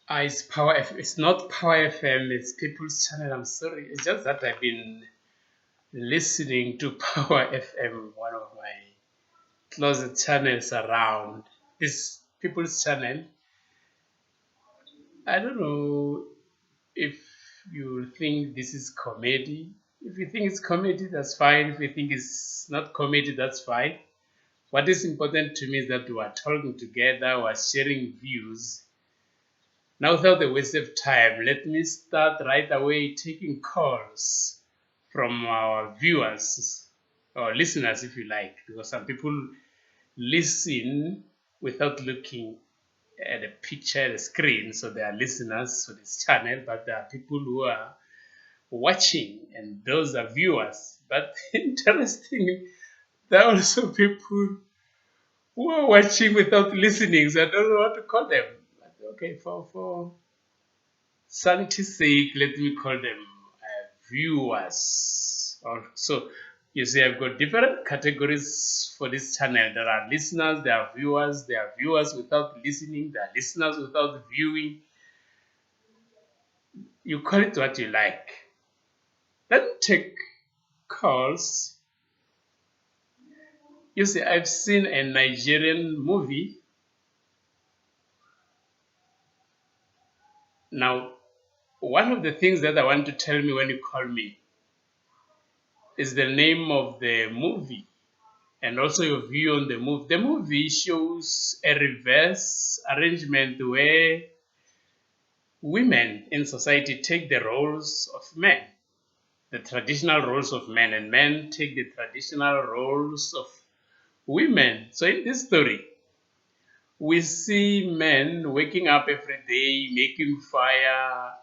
It's not Power FM, it's People's Channel. I'm sorry. It's just that I've been listening to Power FM, one of my closest channels around. This People's Channel. I don't know if you think this is comedy. If you think it's comedy, that's fine. If you think it's not comedy, that's fine. What is important to me is that we are talking together, we are sharing views. Now, without the waste of time, let me start right away taking calls from our viewers or listeners, if you like, because some people listen without looking at the picture, the screen, so they are listeners to this channel, but there are people who are watching, and those are viewers. But interesting, there are also people who are watching without listening, so I don't know what to call them. But okay, for sanity's sake, let me call them viewers. So you see, I've got different categories for this channel. There are listeners, there are viewers without listening, there are listeners without viewing. You call it what you like. Let me take calls. You see, I've seen a Nigerian movie. Now, one of the things that I want to tell me when you call me is the name of the movie and also your view on the movie. The movie shows a reverse arrangement where women in society take the roles of men, the traditional roles of men, and men take the traditional roles of women. So in this story, we see men waking up every day, making fire,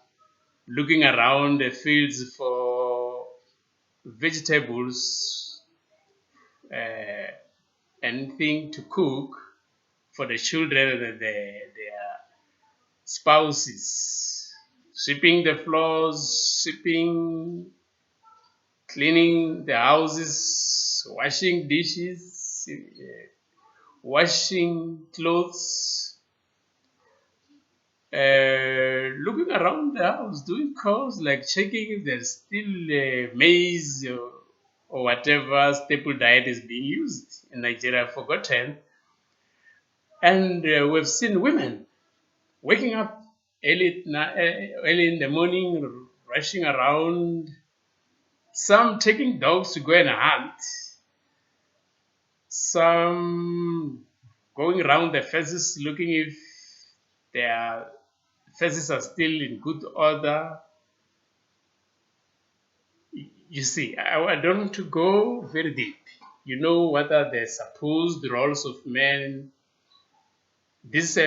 looking around the fields for vegetables, uh, anything to cook for the children and their spouses, sweeping the floors, sweeping, cleaning the houses, washing dishes, washing clothes, looking around the house, doing chores like checking if there's still maize or whatever staple diet is being used in Nigeria, I've forgotten. And we've seen women waking up early in the morning, rushing around, some taking dogs to go and hunt, some going around the fences looking if their fences are still in good order. You see, I don't want to go very deep. You know what are the supposed roles of men? This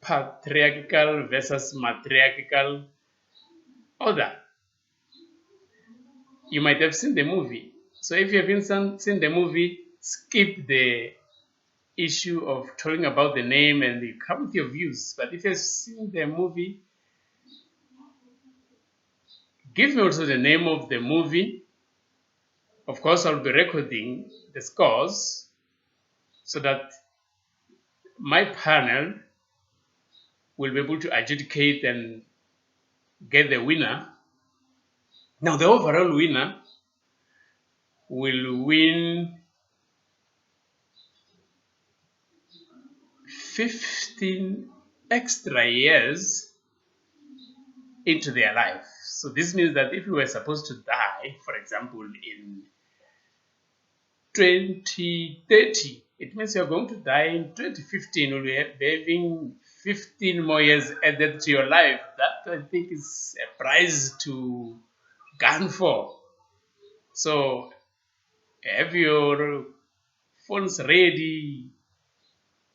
patriarchal versus matriarchal order. You might have seen the movie. So if you haven't seen the movie, skip the issue of talking about the name and you come with your views. But if you've seen the movie, give me also the name of the movie. Of course, I'll be recording the scores so that my panel will be able to adjudicate and get the winner. Now, the overall winner will win 15 extra years into their life. So this means that if you were supposed to die, for example, in 2030, it means you're going to die in 2015. You'll be having 15 more years added to your life. That I think is a prize to gun for. So have your phones ready,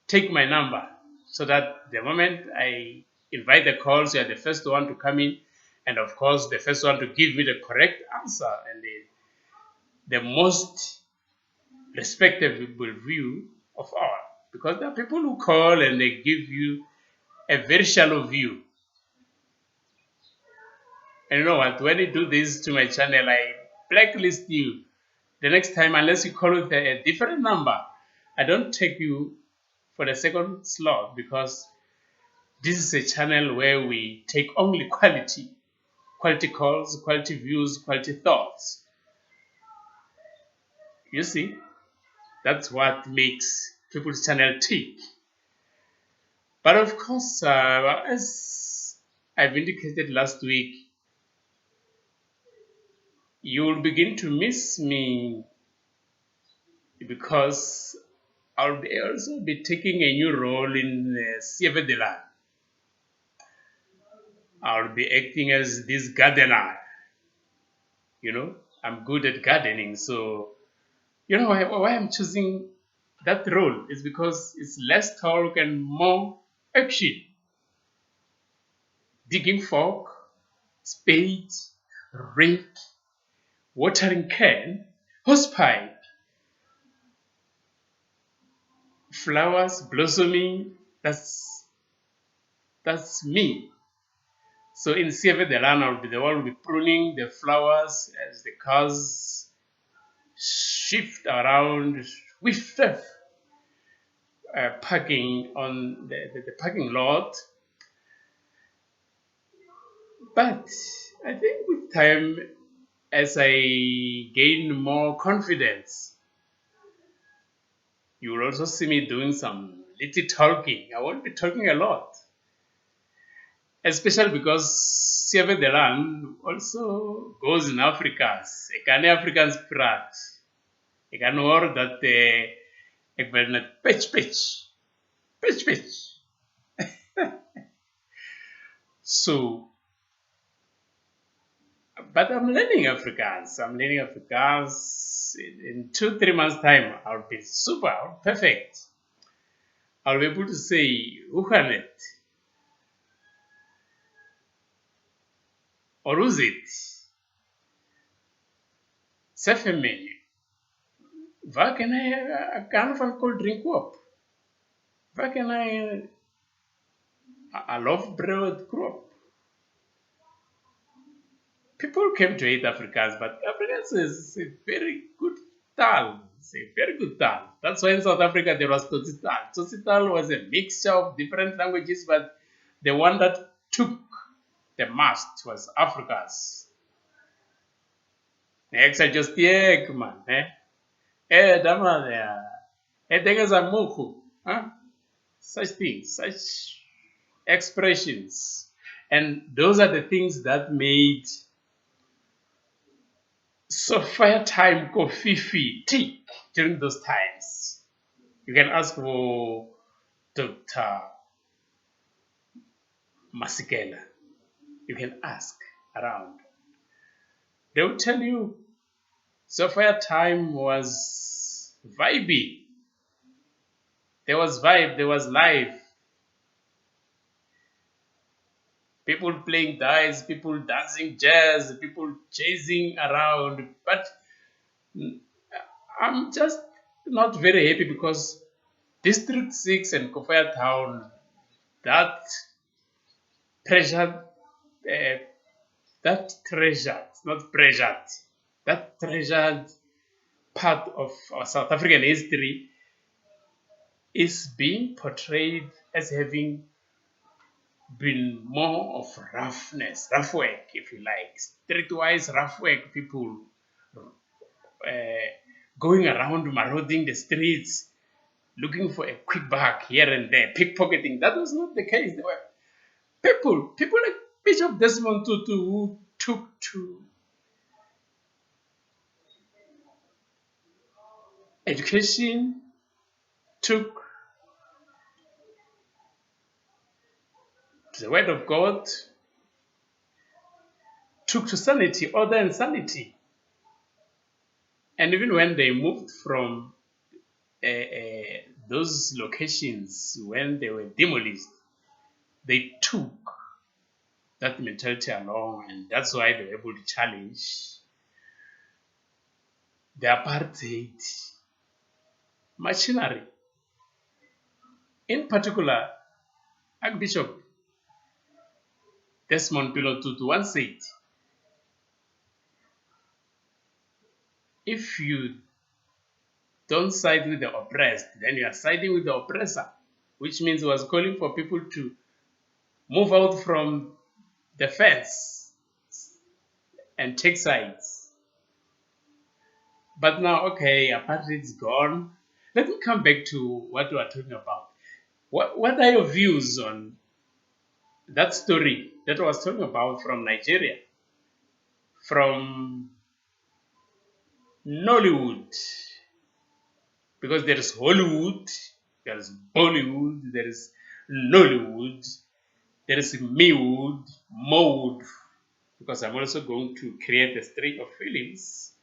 take my number so that the moment I invite the calls, you are the first one to come in, and of course, the first one to give me the correct answer and the most respectable view of all. Because there are people who call and they give you a very shallow view. And you know what? When you do this to my channel, I blacklist you. The next time, unless you call with a different number, I don't take you for the second slot because This is a channel where we take only quality calls, quality views, quality thoughts. You see, that's what makes People's Channel tick. But of course, as I've indicated last week, you'll begin to miss me because I'll also be taking a new role in Sieve de la. I'll be acting as this gardener. You know, I'm good at gardening, so you know why I'm choosing that role is because it's less talk and more action. Digging fork, spade, rake, watering can, hosepipe, flowers blossoming. That's me. So in Sieve de Lana, I'll be the one who will be pruning the flowers as the cars shift around with parking on the parking lot. But I think with time, as I gain more confidence, you will also see me doing some little talking. I won't be talking a lot, especially because Sieve de Lan also goes in Afrikaans. Ik kan niet Afrikaans praat. Ik kan horen dat ik ben net pitch. So, but I'm learning Afrikaans. In 2-3 months' time. I'll be super, perfect. I'll be able to say, Uhanet, or Uzit, Sefeme, waar kan I carnival cold drink up? Waar kan I love bread crop? People came to hate Afrikaans, but Afrikaans is a very good tal. It's a very good tal. That's why in South Africa there was Tsotsital. Tsotsital was a mixture of different languages, but the one that took the most was Afrikaans. Next, I just man. Dama there. Things are muku. Such things, such expressions. And those are the things that made Sophia Time Kofifi tick during those times. You can ask for Dr. Masikela. You can ask around. They will tell you Sophia Time was vibey. There was vibe, there was life. People playing dice, people dancing jazz, people chasing around. But I'm just not very happy because District 6 and Kofaya Town, that treasured, that treasured part of our South African history is being portrayed as having been more of roughness, rough work, if you like, streetwise rough work, people going around marauding the streets, looking for a quick buck here and there, pickpocketing. That was not the case. There were people like Bishop Desmond Tutu who took to education, took to the word of God, took to sanity, order and sanity. And even when they moved from those locations, when they were demolished, they took that mentality along, and that's why they were able to challenge the apartheid machinery. In particular, Archbishop Desmond Tutu once said, if you don't side with the oppressed, then you are siding with the oppressor, which means he was calling for people to move out from the fence and take sides. But now, okay, apartheid's gone. Let me come back to what we are talking about. What are your views on that story that I was talking about from Nigeria, from Nollywood? Because there is Hollywood, there is Bollywood, there is Nollywood, there is Mewood, Mowood, because I'm also going to create a string of films,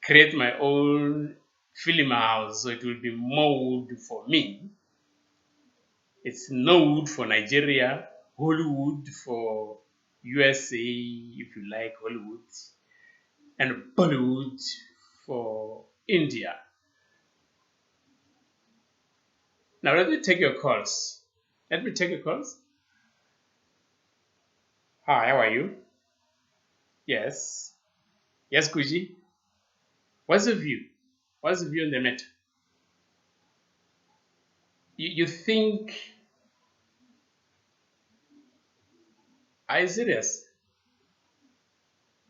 create my own film house, so it will be Mowood for me. It's Nowood for Nigeria, Hollywood for USA, if you like Hollywood, and Bollywood for India. Now let me take your calls. Let me take your calls. Hi, how are you? Yes. Yes, Kuji. What's your view? What's the view on the matter? You think, are you serious?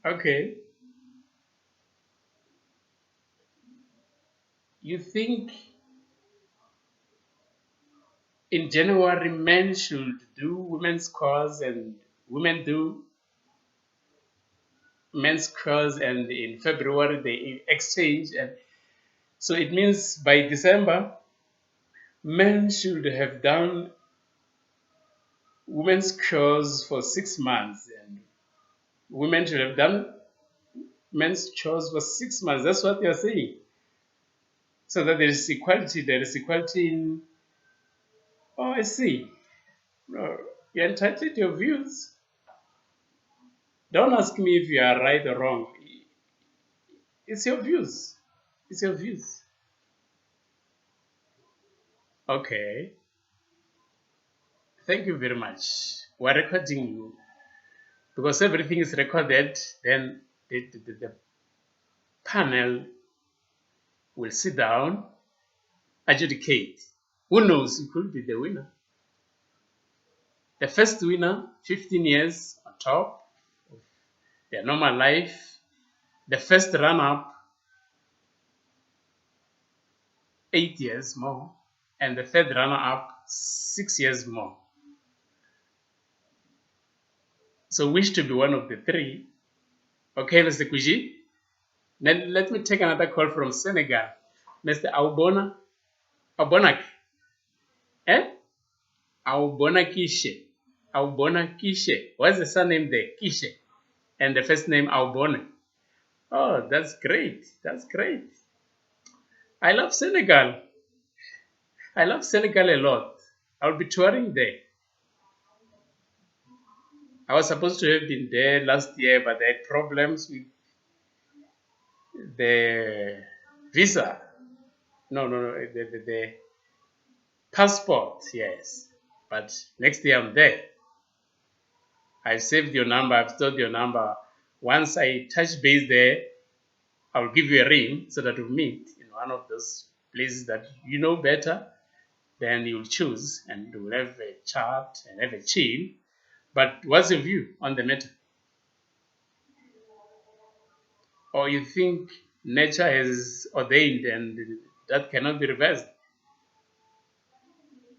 Okay. You think in January men should do women's cause and women do men's cause, and in February they exchange, and so it means by December men should have done women's cause for 6 months and women should have done men's chores for 6 months. That's what they are saying. So that there is equality. There is equality in. Oh, I see. No, you're entitled to your views. Don't ask me if you are right or wrong. It's your views. It's your views. Okay. Thank you very much. We're recording you because everything is recorded. Then the panel will sit down, adjudicate. Who knows? You could be the winner. The first winner, 15 years on top of their normal life. The first runner-up, 8 years more. And the third runner-up, 6 years more. So wish to be one of the three. Okay, Mr. Kuji. Then let me take another call from Senegal. Mr. Aubona. Aubonak. Eh? Aubona Kishe. Aubona Kishe. What's the surname there? Kishe. And the first name Aubona. Oh, that's great. That's great. I love Senegal. I love Senegal a lot. I'll be touring there. I was supposed to have been there last year, but I had problems with the visa. No, the passport, yes. But next year I'm there. I've saved your number, I've stored your number. Once I touch base there, I'll give you a ring so that we'll meet in one of those places that you know better. Then you'll choose and we'll have a chat and have a chill. But what's your view on the matter? Or you think nature has ordained and that cannot be reversed?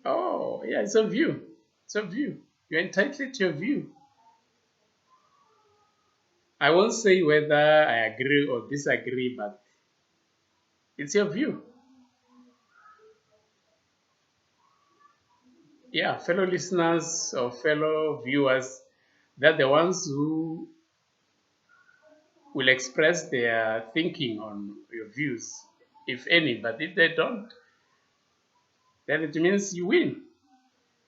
Oh, yeah, it's a view. It's a view. You're entitled to your view. I won't say whether I agree or disagree, but it's your view. Yeah, fellow listeners or fellow viewers, they're the ones who will express their thinking on your views, if any. But if they don't, then it means you win.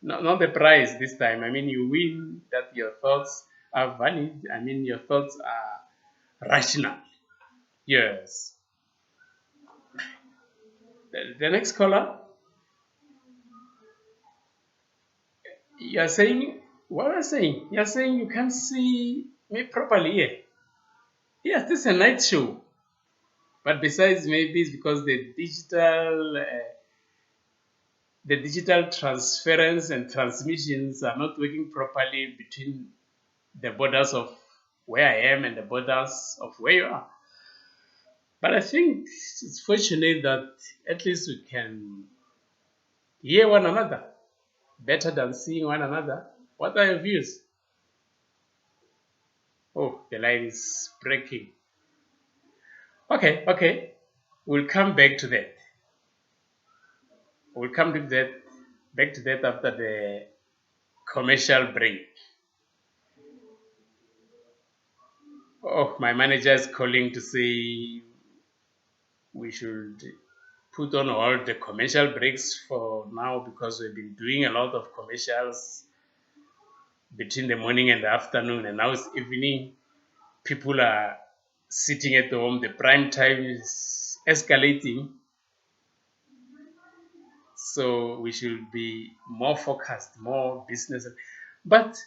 Not the prize this time. I mean, you win that your thoughts are valid. I mean, your thoughts are rational. Yes. The next caller, you're saying, what am I saying? You're saying you can't see me properly here. Yes, this is a night show. But besides, maybe it's because the digital the digital transference and transmissions are not working properly between the borders of where I am and the borders of where you are. But I think it's fortunate that at least we can hear one another better than seeing one another. What are your views? Oh, the line is breaking. Okay. We'll come back to that. We'll come to that back to that after the commercial break. Oh, my manager is calling to say we should put on all the commercial breaks for now because we've been doing a lot of commercials between the morning and the afternoon, and now it's evening. People are sitting at home. The prime time is escalating, so we should be more focused, more business. But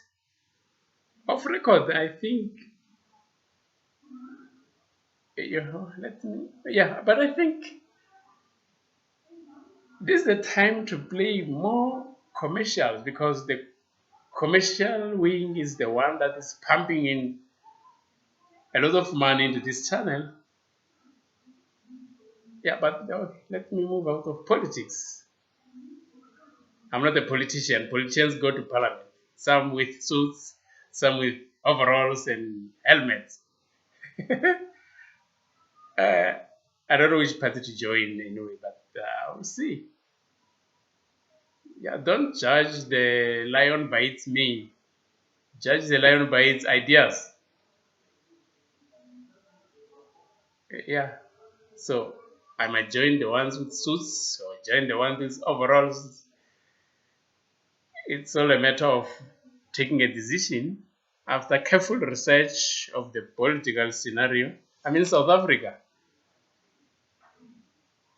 off record, I think but I think this is the time to play more commercials because the commercial wing is the one that is pumping in a lot of money into this channel. Yeah, but let me move out of politics. I'm not a politician. Politicians go to parliament, some with suits, some with overalls and helmets. I don't know which party to join anyway, but we'll see. Yeah, don't judge the lion by its mane. Judge the lion by its ideas. Yeah. So I might join the ones with suits or join the ones with overalls. It's all a matter of taking a decision after careful research of the political scenario. I'm in South Africa.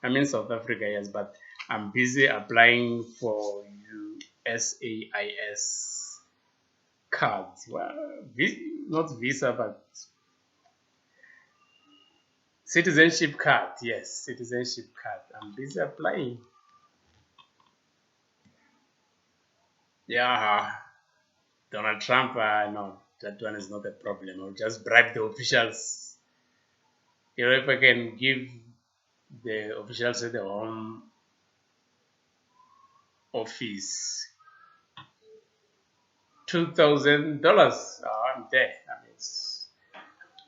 Yes, but I'm busy applying for USAIS cards. Well, not visa, but citizenship card. Yes, citizenship card. I'm busy applying. Yeah, Donald Trump, no, that one is not a problem. I'll just bribe the officials. If I can give the officials at the home office $2,000, I'm there.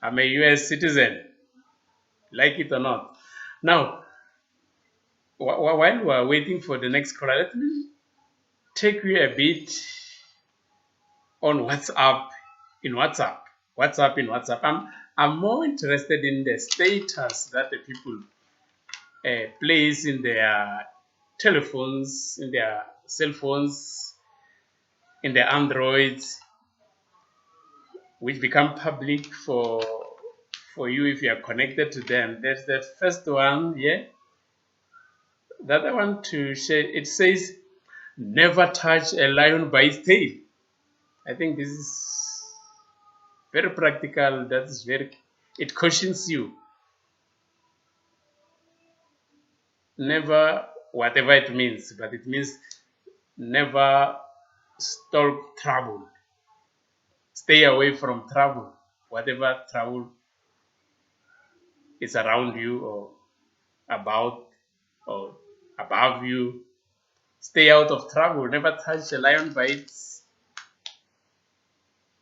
I'm a US citizen, like it or not. Now, while we're waiting for the next caller, let me take you a bit on WhatsApp in WhatsApp. I'm more interested in the status that the people place in their telephones, in their cell phones, in their Androids, which become public for you if you are connected to them. There's the first one here that I want to share. It says, "Never touch a lion by its tail." I think this is very practical. It cautions you. Never, whatever it means, but it means never stalk trouble. Stay away from trouble. Whatever trouble is around you or about or above you, stay out of trouble. Never touch a lion by its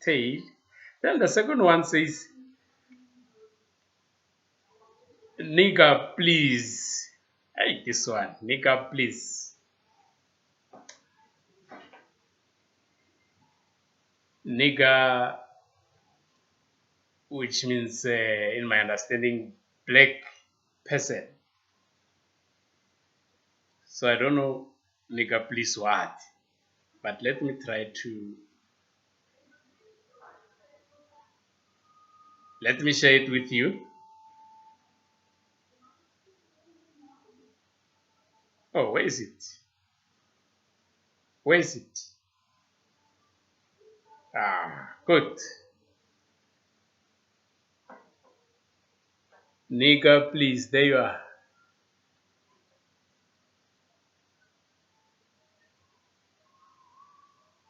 tail. Then the second one says, "Nigga, please." Hey, this one, "Nigga, please." Nigga, which means, in my understanding, black person. So I don't know, "Nigga, please" what, but let me try to let me share it with you. Oh, where is it? Where is it? Good. Nigga, please. There you are.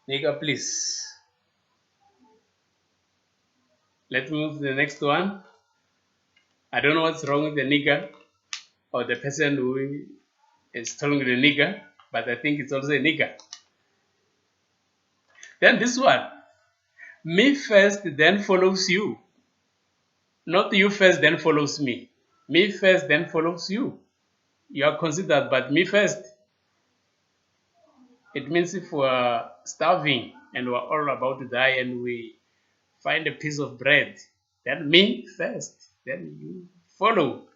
Nigger, please. Let's move to the next one. I don't know what's wrong with the nigger or the person who is telling the nigger, but I think it's also a nigger. Then this one, me first, then follows you. Not you first, then follows me. Me first, then follows you. You are considered, but me first. It means if we're starving and we're all about to die and we find a piece of bread, then me first, then you follow.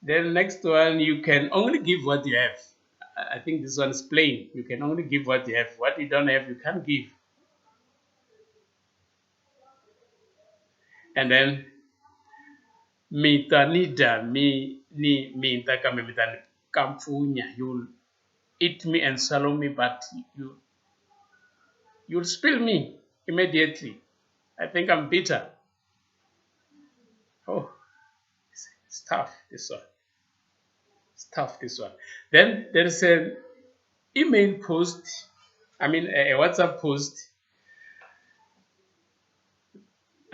Then next one, you can only give what you have. I think this one is plain. You can only give what you have. What you don't have, you can't give. And then mitanida mi kame mitan kamfunya. You'll eat me and swallow me, but you'll spill me immediately. I think I'm bitter. Oh, it's tough this one. It's tough this one. Then there is an email post. I mean a WhatsApp post.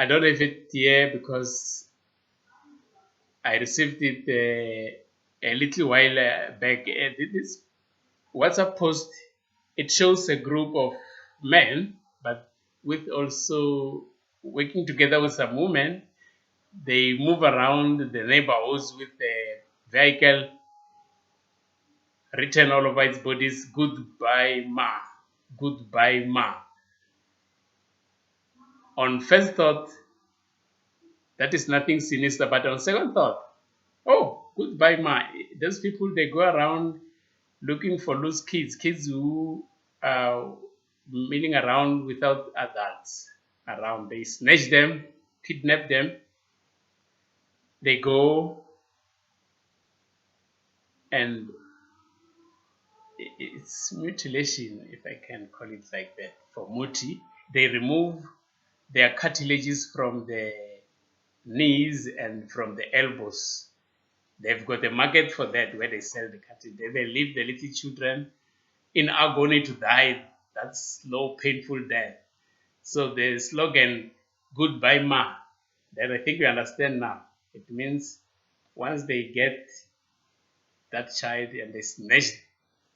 I don't know if it's here because I received it a little while back. This WhatsApp post, it shows a group of men, but with also working together with some women. They move around the neighborhoods with a vehicle written all over its bodies, "Goodbye, Ma, Goodbye, Ma." On first thought, that is nothing sinister, but on second thought, oh, goodbye, Ma. Those people, they go around looking for loose kids who are milling around without adults around. They snatch them, kidnap them, they go and it's mutilation, if I can call it like that, for muti. They remove their cartilages from the knees and from the elbows. They've got a market for that where they sell the cartilage. They leave the little children in agony to die. That's slow, painful death. So the slogan, "Goodbye, Ma," then I think you understand now. It means once they get that child and they snatch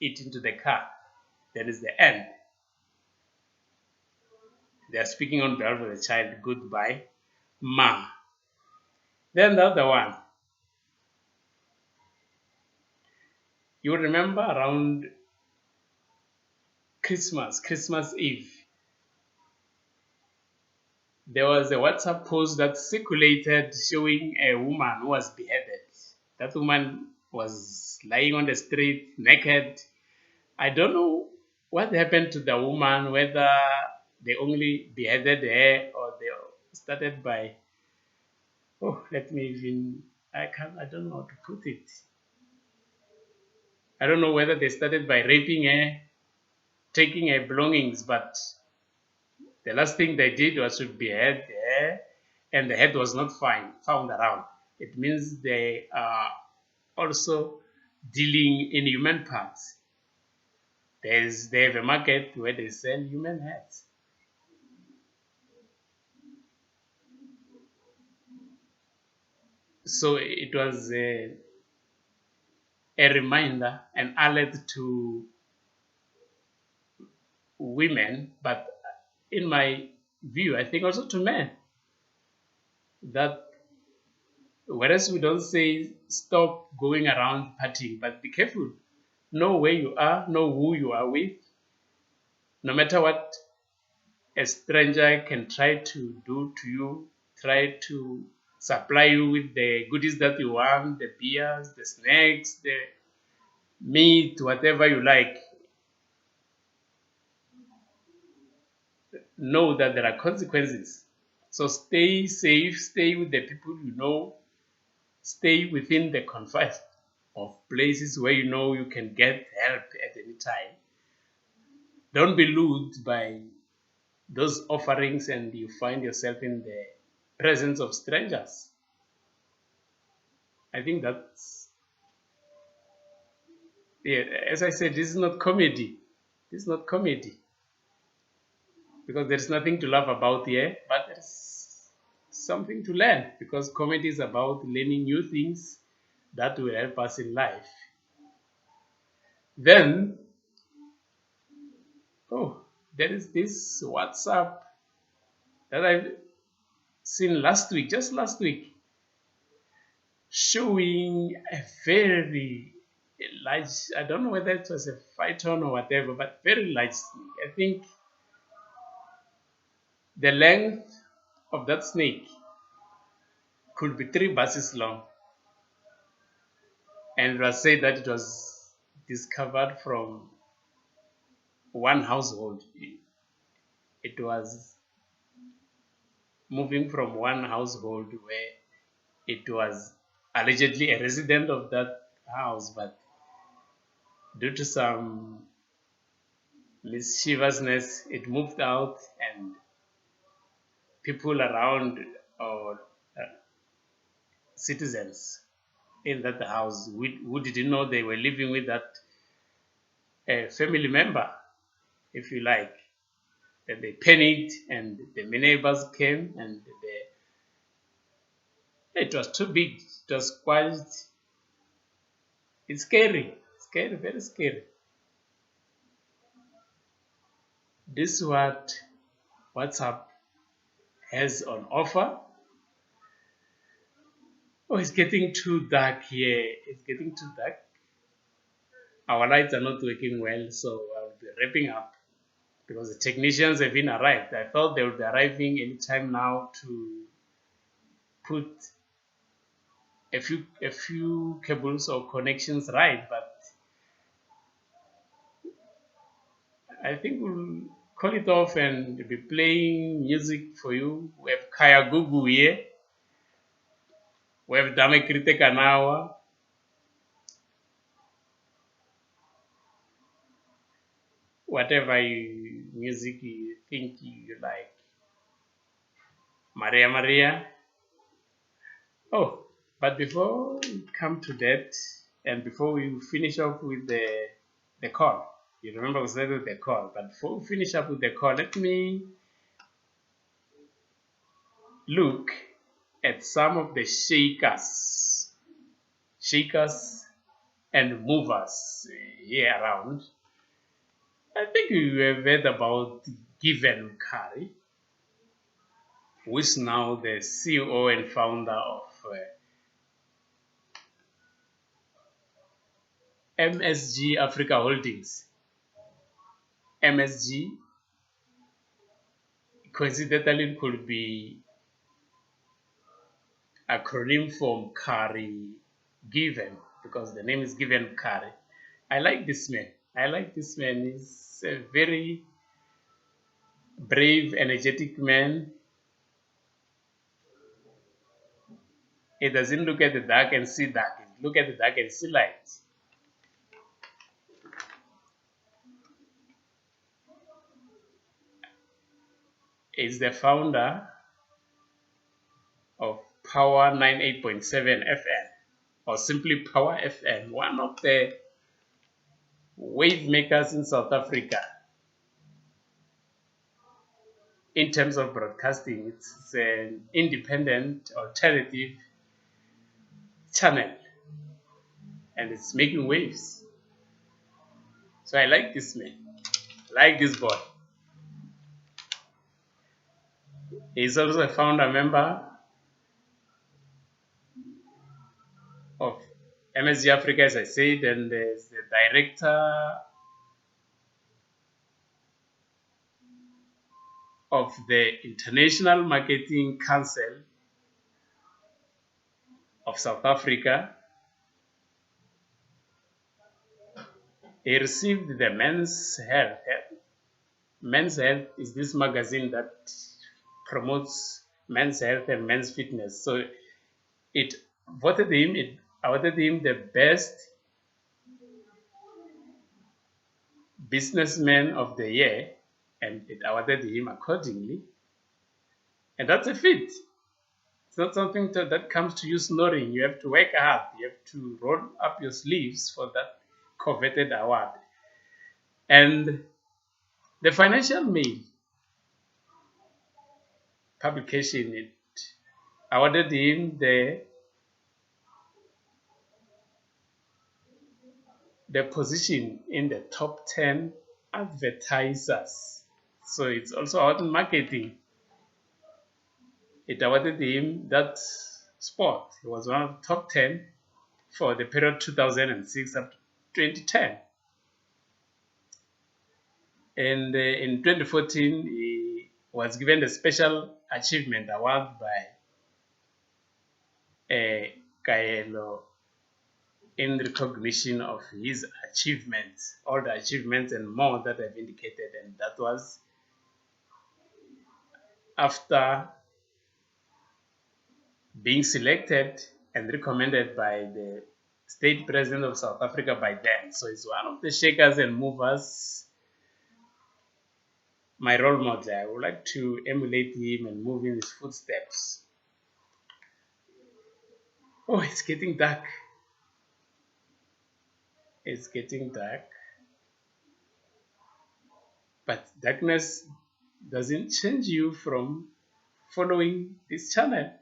it into the car, that is the end. They are speaking on behalf of the child, "Goodbye, Ma." Then the other one, you remember around Christmas Eve, there was a WhatsApp post that circulated showing a woman who was beheaded. That woman was lying on the street naked. I don't know what happened to the woman, whether they only beheaded her or they started by, oh, let me even, I don't know how to put it. I don't know whether they started by raping her, taking her belongings, but the last thing they did was to behead her, and the head was not found around. It means they are also dealing in human parts. They have a market where they sell human heads. So it was a reminder, an alert to women, but in my view, I think also to men, that whereas we don't say stop going around partying, but be careful. Know where you are, know who you are with. No matter what a stranger can try to do to you, try to supply you with the goodies that you want, the beers, the snacks, the meat, whatever you like. Know that there are consequences. So stay safe, stay with the people you know, stay within the confines of places where you know you can get help at any time. Don't be lured by those offerings and you find yourself in the presence of strangers. I think Yeah, as I said, this is not comedy. This is not comedy because there is nothing to laugh about here, but there is something to learn because comedy is about learning new things that will help us in life. Then, oh, there is this WhatsApp that I've seen last week, just last week, showing a very large, I don't know whether it was a phyton or whatever, but very large snake. I think the length of that snake could be 3 buses long. And it was said that it was discovered from one household. It was moving from one household where it was allegedly a resident of that house, but due to some mischievousness, it moved out, and people around or citizens in that house who didn't know they were living with that family member, if you like, that they panicked and the neighbors came and it was too big. It was quite, it's scary, very scary. This is what WhatsApp has on offer. Oh, it's getting too dark here. It's getting too dark. Our lights are not working well, so I'll be wrapping up because the technicians have been arrived. I thought they would be arriving anytime now to put a few cables or connections right, but I think we'll call it off and be playing music for you. We have Kaya Gugu here. We have Dame Krite Kanawa. Whatever music you think you like. Maria Maria. Oh, but before we come to that, and before we finish off with the call, you remember we started with the call, but before we finish up with the call, let me look at some of the shakers and movers here around. I think you have heard about Given Curry, who is now the CEO and founder of MSG Africa Holdings. MSG, coincidentally, could be acronym from Curry Given because the name is Given Curry. I like this man. I like this man. He's a very brave, energetic man. He doesn't look at the dark and see dark. He look at the dark and see light. He's the founder of Power 98.7 FM or simply Power FM, one of the wave makers in South Africa. In terms of broadcasting, it's an independent alternative channel and it's making waves. So I like this man. I like this boy. He's also a founder member of MSG Africa, as I said, and there's the director of the International Marketing Council of South Africa. He received the Men's Health. Men's Health is this magazine that promotes men's health and men's fitness. So it awarded him the best businessman of the year, and it awarded him accordingly. And that's a feat. It's not something that comes to you snoring. You have to work hard. You have to roll up your sleeves for that coveted award. And the Financial Mail publication, it awarded him the position in the top 10 advertisers. So it's also about marketing. It awarded him that spot. He was one of the top 10 for the period 2006 up to 2010. And in 2014, he was given the Special Achievement Award by Kaelo in recognition of his achievements, all the achievements and more that I've indicated. And that was after being selected and recommended by the state president of South Africa by then. So he's one of the shakers and movers, my role model. I would like to emulate him and move in his footsteps. Oh, it's getting dark. It's getting dark. But darkness doesn't change you from following this channel.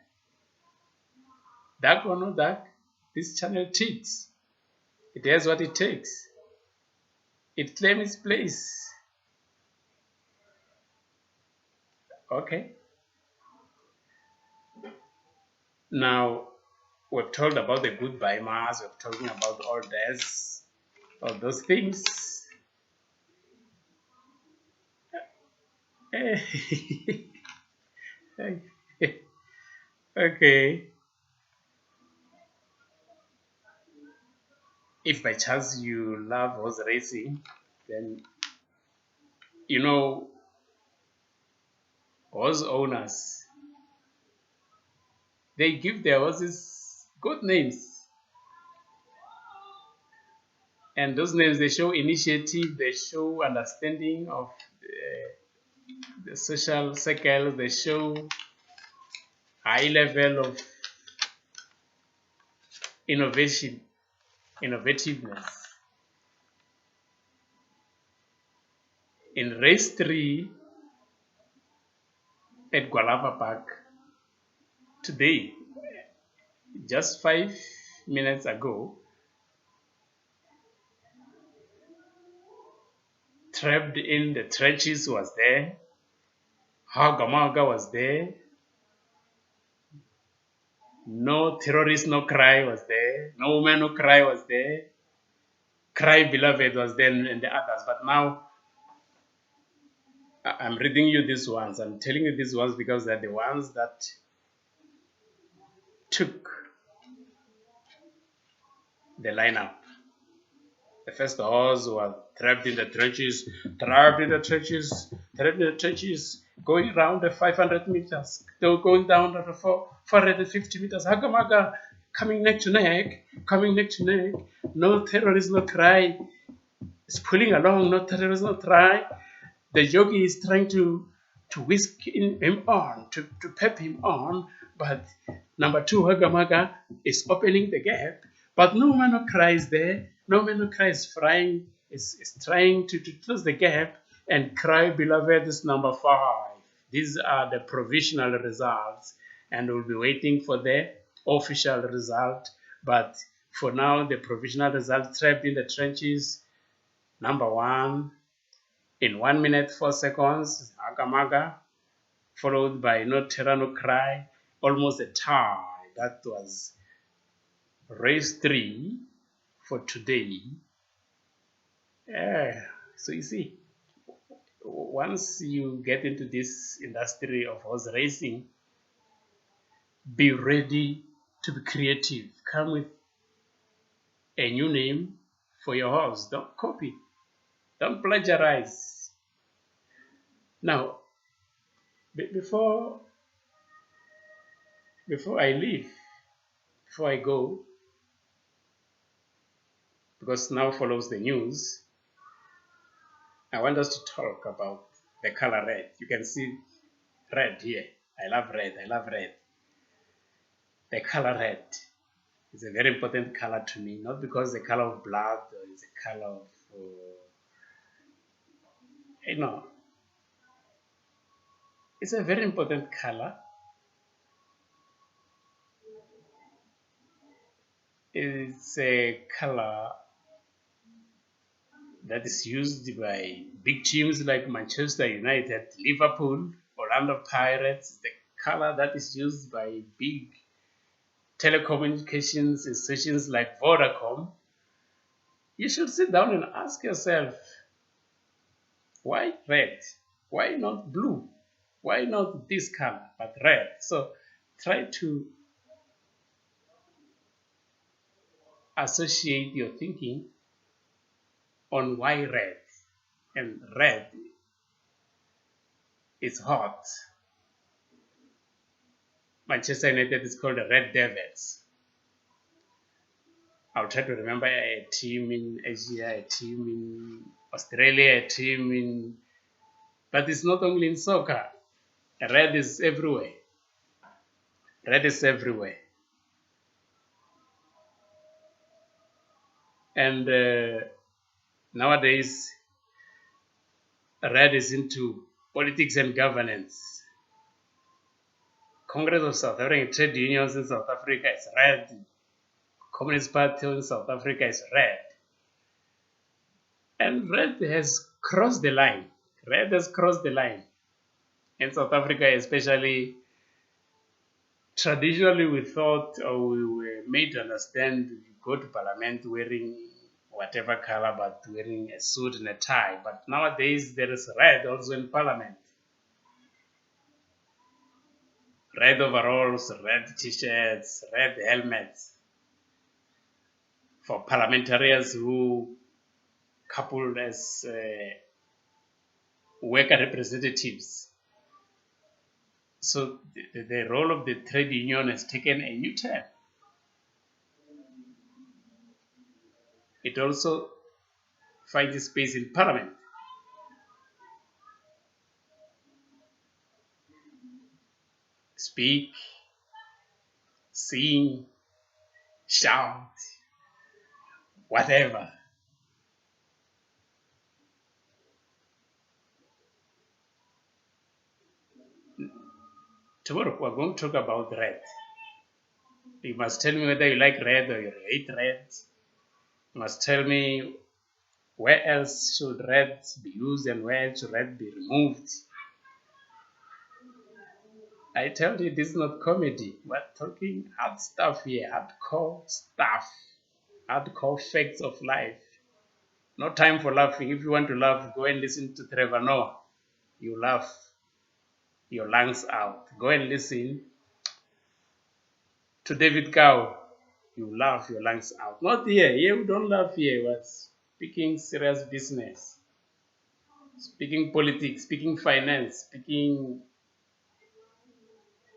Dark or no dark, this channel cheats. It has what it takes. It claims its place. Okay. Now, we've talked about the goodbye mass, we're talking about all this, all those things. Okay. If by chance you love horse racing, then you know horse owners, they give their horses good names. And those names, they show initiative, they show understanding of the social circle, they show high level of innovativeness. In race 3 at Gualava Park today, just 5 minutes ago, trapped in the trenches was there, Hagamaga was there, no terrorist, no cry was there, no woman, no cry was there, Cry Beloved was there, and the others. But now I'm reading you these ones. I'm telling you these ones because they're the ones that took the lineup. The first horse was trapped in the trenches, going around the 500 meters, going down to the 450 meters. Hagamaga coming neck to neck, no terrorist, no cry. It's pulling along, no terrorist, no try. The jockey is trying to whisk him on, to pep him on, but number 2, Hagamaga, is opening the gap, but no man who cries there, no man who cries flying, is trying to close the gap, and Cry Beloved is number 5. These are the provisional results, and we'll be waiting for the official result, but for now, the provisional result, trapped in the trenches, number 1, in 1 minute 4 seconds, Hagamaga, followed by No Terror No Cry, almost a tie. That was race 3 for today. Yeah. So you see, once you get into this industry of horse racing, be ready to be creative. Come with a new name for your horse. Don't copy. Don't plagiarize. Now, before I leave, before I go, because now follows the news, I want us to talk about the color red. You can see red here. I love red. The color red is a very important color to me, not because the color of blood, or it's a color of, you know, it's a very important color. It's a color that is used by big teams like Manchester United, Liverpool, Orlando Pirates. The color that is used by big telecommunications institutions like Vodacom. You should sit down and ask yourself, why red? Why not blue? Why not this color, but red? So try to associate your thinking on why red. And red is hot. Manchester United is called the Red Devils. I'll try to remember a team in Asia, a team in Australia, a team in. But it's not only in soccer. Red is everywhere. Red is everywhere. And nowadays, red is into politics and governance. Congress of South Africa, trade unions in South Africa is red. Communist Party in South Africa is red. And red has crossed the line. Red has crossed the line. In South Africa, especially, traditionally we thought, or we were made to understand, you go to parliament wearing whatever color, but wearing a suit and a tie. But nowadays, there is red also in parliament. Red overalls, red t-shirts, red helmets for parliamentarians who coupled as worker representatives. So the role of the trade union has taken a new turn. It also finds space in parliament. Speak, sing, shout, whatever. Tomorrow we're going to talk about red. You must tell me whether you like red or you hate red. You must tell me where else should red be used and where should red be removed. I tell you, this is not comedy. We're talking hard stuff here, hardcore stuff, hardcore facts of life. No time for laughing. If you want to laugh, go and listen to Trevor Noah. You laugh your lungs out. Go and listen to David Cow. You laugh your lungs out. Not here. Here we don't laugh here. We're speaking serious business. Speaking politics, speaking finance, speaking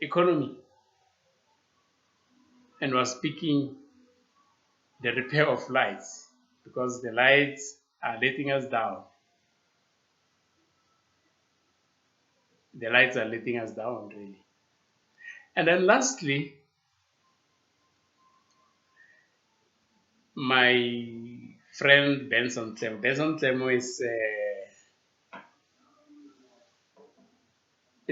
economy. And we're speaking the repair of lights, because the lights are letting us down. The lights are letting us down, really. And then lastly, my friend Benson Tlemo. Benson Tlemo is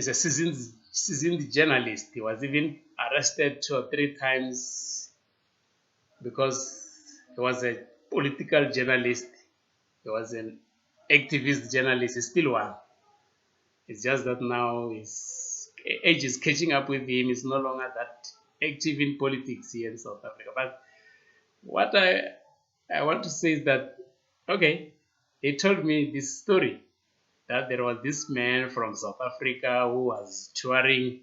a seasoned journalist. He was even arrested 2 or 3 times because he was a political journalist. He was an activist journalist. He's still one. It's just that now his age is catching up with him. He's no longer that active in politics here in South Africa. But what I want to say is that, okay, he told me this story that there was this man from South Africa who was touring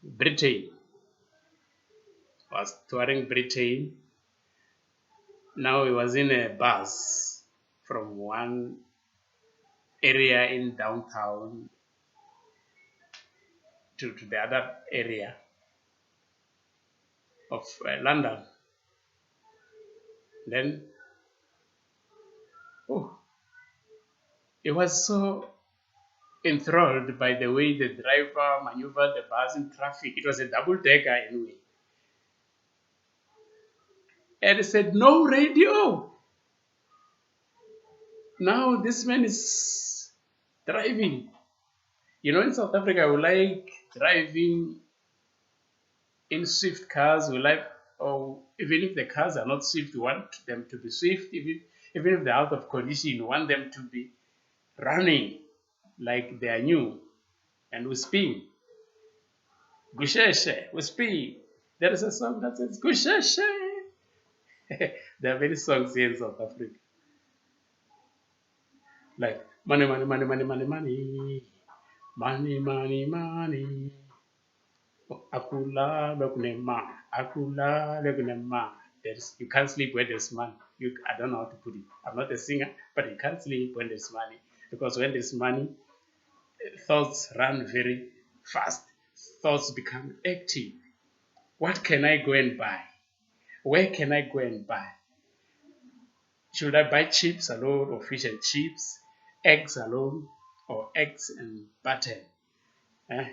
Britain. Now he was in a bus from one area in downtown to the other area of London. Then, he was so enthralled by the way the driver maneuvered the bus in traffic. It was a double-decker anyway. And he said, no radio. Now this man is driving. You know, in South Africa, we like driving in swift cars. We like, or even if the cars are not swift, we want them to be swift. Even if they're out of condition, we want them to be running like they are new. And we spin. Gusheshe, we spin. There is a song that says Gusheshe. There are many songs here in South Africa. Like money, money, money, money, money, money. Money, money, money. Akula lokunema. Akula lokunema. You can't sleep when there's money. I don't know how to put it. I'm not a singer, but you can't sleep when there's money. Because when there's money, thoughts run very fast. Thoughts become active. What can I go and buy? Where can I go and buy? Should I buy chips alone or fish and chips? Eggs alone or eggs and butter? Eh?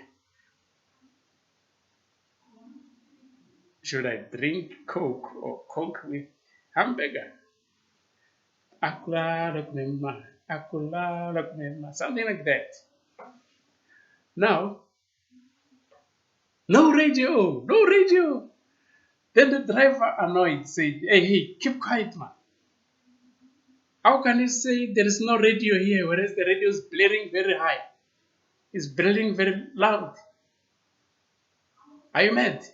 Should I drink Coke or Coke with hamburger? Akula lakunema, akula lakunema, something like that. Now, no radio, no radio. Then the driver annoyed said, hey, keep quiet, man. How can you say there is no radio here, whereas the radio is blaring very high? It's blaring very loud. Are you mad?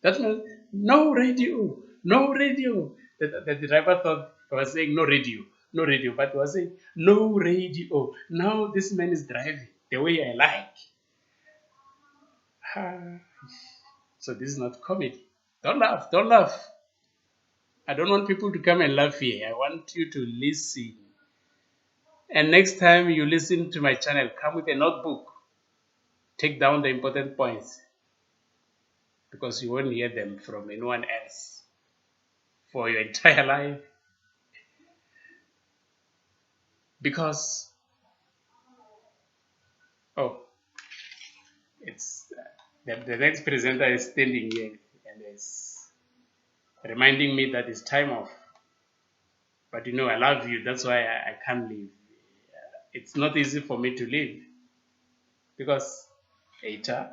That means no radio, no radio. The driver thought I was saying no radio, no radio, but I was saying no radio. Now this man is driving the way I like. So this is not comedy. Don't laugh, don't laugh. I don't want people to come and laugh here. I want you to listen. And next time you listen to my channel, come with a notebook. Take down the important points because you won't hear them from anyone else for your entire life. Because, it's the next presenter is standing here and is reminding me that it's time off. But you know, I love you. That's why I can't leave. It's not easy for me to leave because later